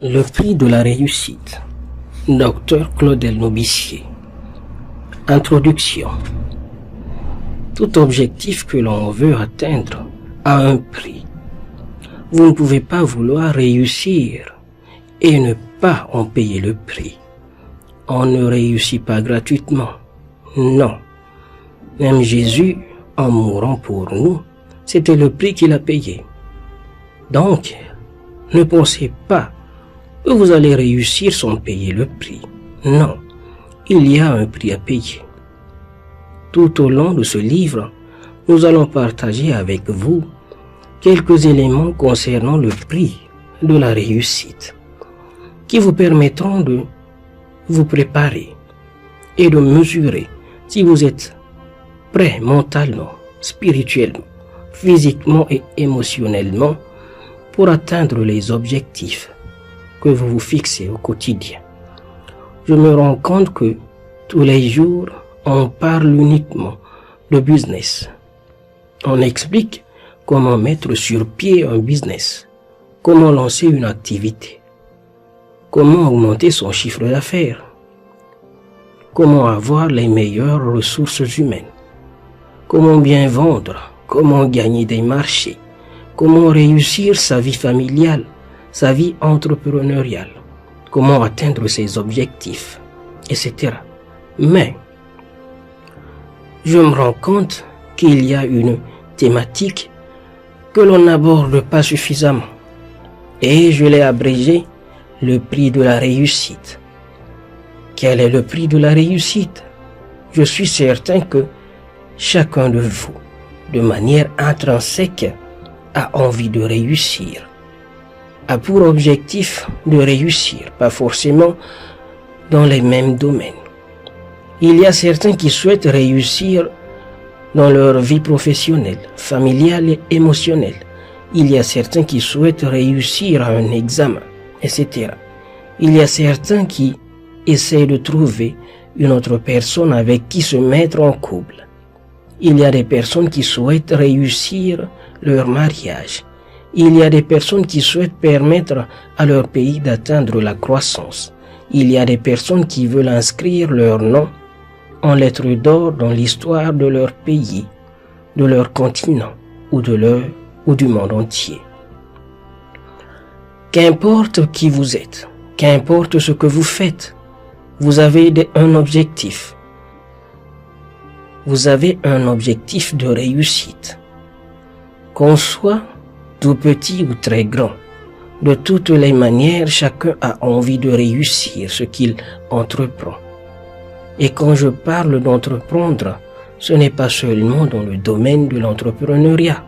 Le prix de la réussite. Dr Claudel Nobissier. Introduction. Tout objectif que l'on veut atteindre a un prix. Vous ne pouvez pas vouloir réussir et ne pas en payer le prix. On ne réussit pas gratuitement. Non. Même Jésus, en mourant pour nous, c'était le prix qu'il a payé. Donc, ne pensez pas que vous allez réussir sans payer le prix. Non, il y a un prix à payer. Tout au long de ce livre, nous allons partager avec vous quelques éléments concernant le prix de la réussite qui vous permettront de vous préparer et de mesurer si vous êtes prêt mentalement, spirituellement, physiquement et émotionnellement pour atteindre les objectifs que vous vous fixez au quotidien. Je me rends compte que tous les jours, on parle uniquement de business. On explique comment mettre sur pied un business, comment lancer une activité, comment augmenter son chiffre d'affaires, comment avoir les meilleures ressources humaines, comment bien vendre, comment gagner des marchés, comment réussir sa vie familiale, sa vie entrepreneuriale, comment atteindre ses objectifs, etc. Mais, je me rends compte qu'il y a une thématique que l'on n'aborde pas suffisamment. Et je l'ai abrégé, le prix de la réussite. Quel est le prix de la réussite? Je suis certain que chacun de vous, de manière intrinsèque, a envie de réussir, a pour objectif de réussir, pas forcément dans les mêmes domaines. Il y a certains qui souhaitent réussir dans leur vie professionnelle, familiale et émotionnelle. Il y a certains qui souhaitent réussir à un examen, etc. Il y a certains qui essaient de trouver une autre personne avec qui se mettre en couple. Il y a des personnes qui souhaitent réussir leur mariage. Il y a des personnes qui souhaitent permettre à leur pays d'atteindre la croissance. Il y a des personnes qui veulent inscrire leur nom en lettres d'or dans l'histoire de leur pays, de leur continent ou du monde entier. Qu'importe qui vous êtes, qu'importe ce que vous faites, vous avez un objectif. Vous avez un objectif de réussite. Qu'on soit tout petit ou très grand, de toutes les manières, chacun a envie de réussir ce qu'il entreprend. Et quand je parle d'entreprendre, ce n'est pas seulement dans le domaine de l'entrepreneuriat.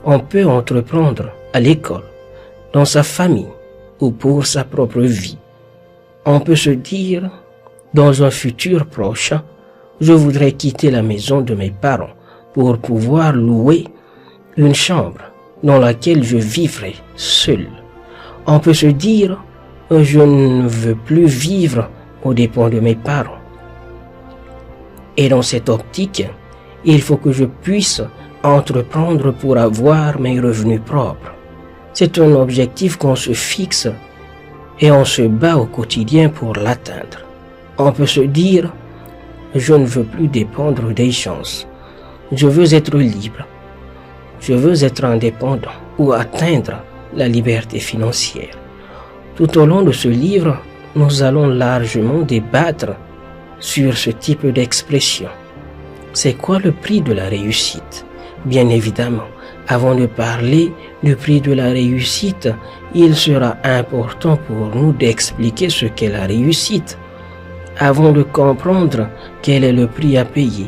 On peut entreprendre à l'école, dans sa famille ou pour sa propre vie. On peut se dire, dans un futur proche, je voudrais quitter la maison de mes parents pour pouvoir louer une chambre dans laquelle je vivrai seul. On peut se dire, je ne veux plus vivre aux dépens de mes parents. Et dans cette optique, il faut que je puisse entreprendre pour avoir mes revenus propres. C'est un objectif qu'on se fixe et on se bat au quotidien pour l'atteindre. On peut se dire, je ne veux plus dépendre des gens. Je veux être libre. Je veux être indépendant ou atteindre la liberté financière. Tout au long de ce livre, nous allons largement débattre sur ce type d'expression. C'est quoi le prix de la réussite? Bien évidemment, avant de parler du prix de la réussite, il sera important pour nous d'expliquer ce qu'est la réussite, avant de comprendre quel est le prix à payer.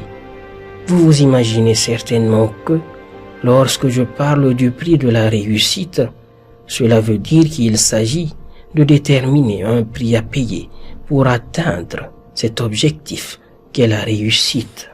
Vous vous imaginez certainement que, lorsque je parle du prix de la réussite, cela veut dire qu'il s'agit de déterminer un prix à payer pour atteindre cet objectif qu'est la réussite.